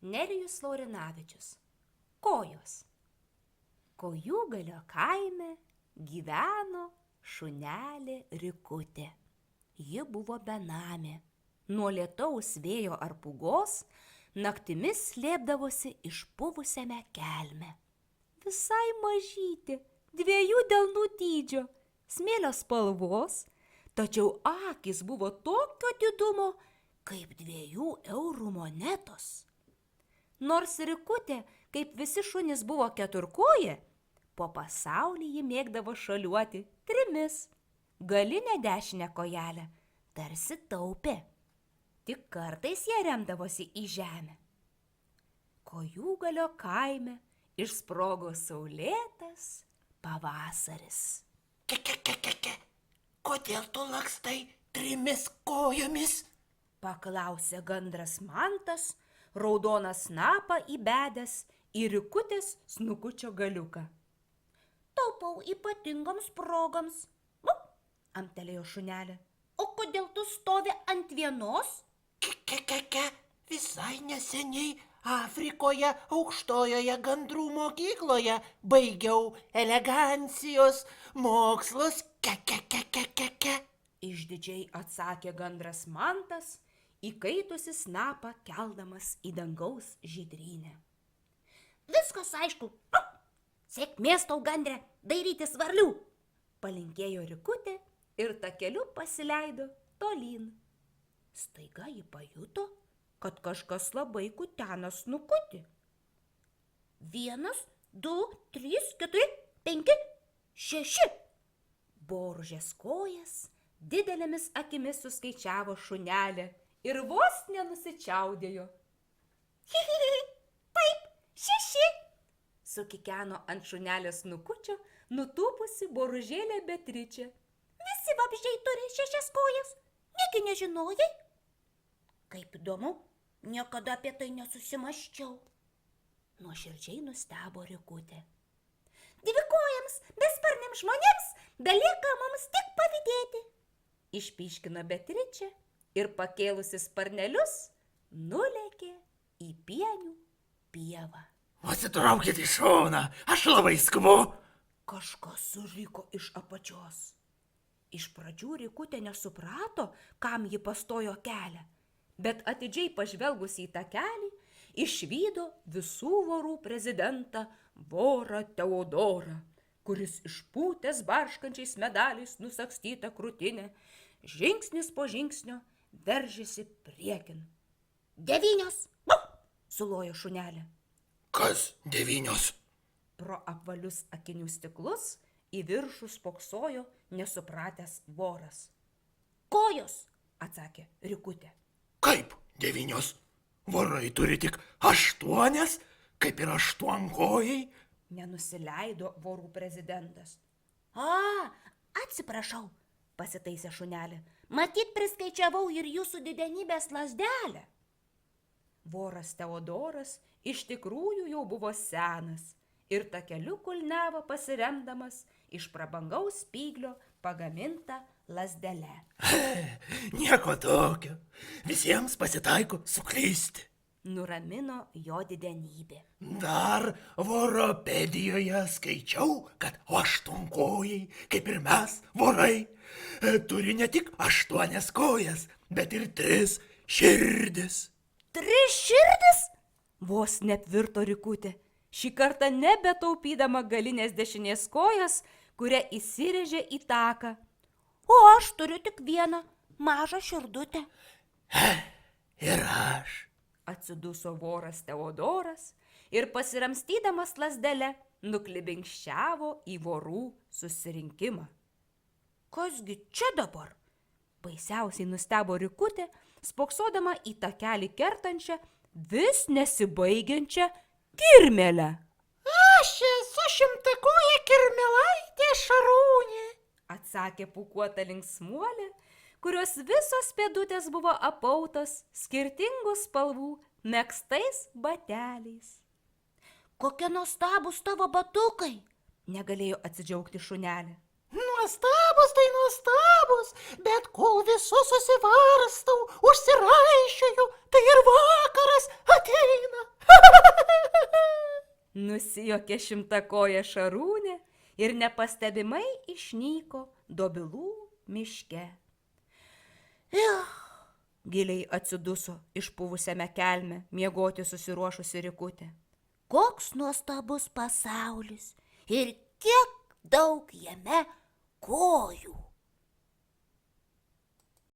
Nerijus Laurinavičius. Kojos. Kojūgalio kaime gyveno šunelė Rikutė. Ji buvo benamė. Nuo lietaus, vėjo ar pūgos naktimis slėpdavosi išpuvusiame kelme. Visai mažytė, 2 delnų dydžio, smėlio spalvos, tačiau akys buvo tokio didumo, kaip 2 eurų monetos. Nors Rikutė, kaip visi šunys, buvo keturkojė, po pasaulį ji mėgdavo šuoliuoti 3, galinę dešinę kojelę, tarsi taupė. Tik kartais jie remdavosi į žemę. Kojūgalio kaime išsprogo saulėtas pavasaris. Ke. Kodėl tu lakstai 3 kojomis? Paklausė gandras Mantas, raudoną snapą įbedęs į Rikutės snukučio galiuką. Taupau ypatingoms progams, amtelėjo šunelė. O kodėl tu stovi ant vienos? Ke. Visai neseniai Afrikoje aukštojoje gandrų mokykloje baigiau elegancijos mokslus. Ke. Išdidžiai atsakė gandras Mantas, įkaitusi snapą keldamas į dangaus žydrynę. Viskas aišku. Sėkmės tau, gandre, dairytis varlių, palinkėjo Rikutė ir takeliu pasileido tolyn. Staiga ji pajuto, kad kažkas labai kutena snukutį. 1, 2, 3, 4, 5, 6. Boružės kojas didelėmis akimis suskaičiavo šunelė ir vos nenusičiaudėjo. Taip, 6. Sukikeno ant šunelės snukučio nutūpusi boružėlė Beatričė. Visi vabzdžiai turi 6 kojas, negi nežinojai? Kaip įdomu, niekada apie tai nesusimąsčiau. Nuoširdžiai nustebo Rikutė. 2 kojams, besparniams žmonėms belieka mums tik pavydėti. Išpyškino Beatričė ir pakėlusi sparnelius nulėkė į pienių pievą. Pasitraukit į šoną, aš labai skubu. Kažkas suriko iš apačios. Iš pradžių Rikutė nesuprato, kam ji pastojo kelią, bet atidžiai pažvelgusi į tą kelią, išvydo visų vorų prezidentą vorą Teodorą, kuris išpūtęs barškančiais medaliais nusagstytą krūtinę, žingsnis po žingsnio veržėsi priekin. 9, sulojo šunelė. Kas 9? Pro apvalius akinių stiklus į viršų spoksojo nesupratęs voras. Kojos, atsakė Rikutė. Kaip 9? Vorai turi tik 8, kaip ir 8-kojai. Nenusileido vorų prezidentas. Atsiprašau, pasitaisė šunelė. Matyt, priskaičiavau ir jūsų didenybės lazdelę. Voras Teodoras iš tikrųjų jau buvo senas ir takeliu kulniavo pasiremdamas iš prabangaus spyglio pagamintą lazdele. Nieko tokio, visiems pasitaiko suklysti. Nuramino jo didenybė. Dar voropedijoje skaičiau, kad 8-kojai, kaip ir mes, vorai, turi ne tik 8 kojas, bet ir 3 širdis. 3 širdis? Vos neapvirto Rikutė, šį kartą nebetaupydama galinės dešinės kojas, kurią įsirėžė į taką. O aš turiu tik 1 mažą širdutę. Ir aš. Atsiduso voras Teodoras ir pasiramstydamas lazdele nuklibinkščiavo į vorų susirinkimą. Kasgi čia dabar? Baisiausiai nustebo Rikutė, spoksodama į takelį kertančią, vis nesibaigiančią kirmėlę. Aš esu 100-koja kirmėlaitė Šarūnė, atsakė pūkuota linksmuolė, kurios visos pėdutės buvo apautos skirtingų spalvų megztais bateliais. Kokie nuostabūs tavo batukai, negalėjo atsidžiaugti šunelė. Nuostabus tai nuostabus, bet kol visus susivarstau, užsiraišioju, tai ir vakaras ateina. Nusijuokė šimtakojė šarūnė ir nepastebimai išnyko Dobilų miške. Giliai atsiduso išpuvusiame kelme miegoti susiruošusi Rikutė. Koks nuostabus pasaulis ir kiek daug jame kojų.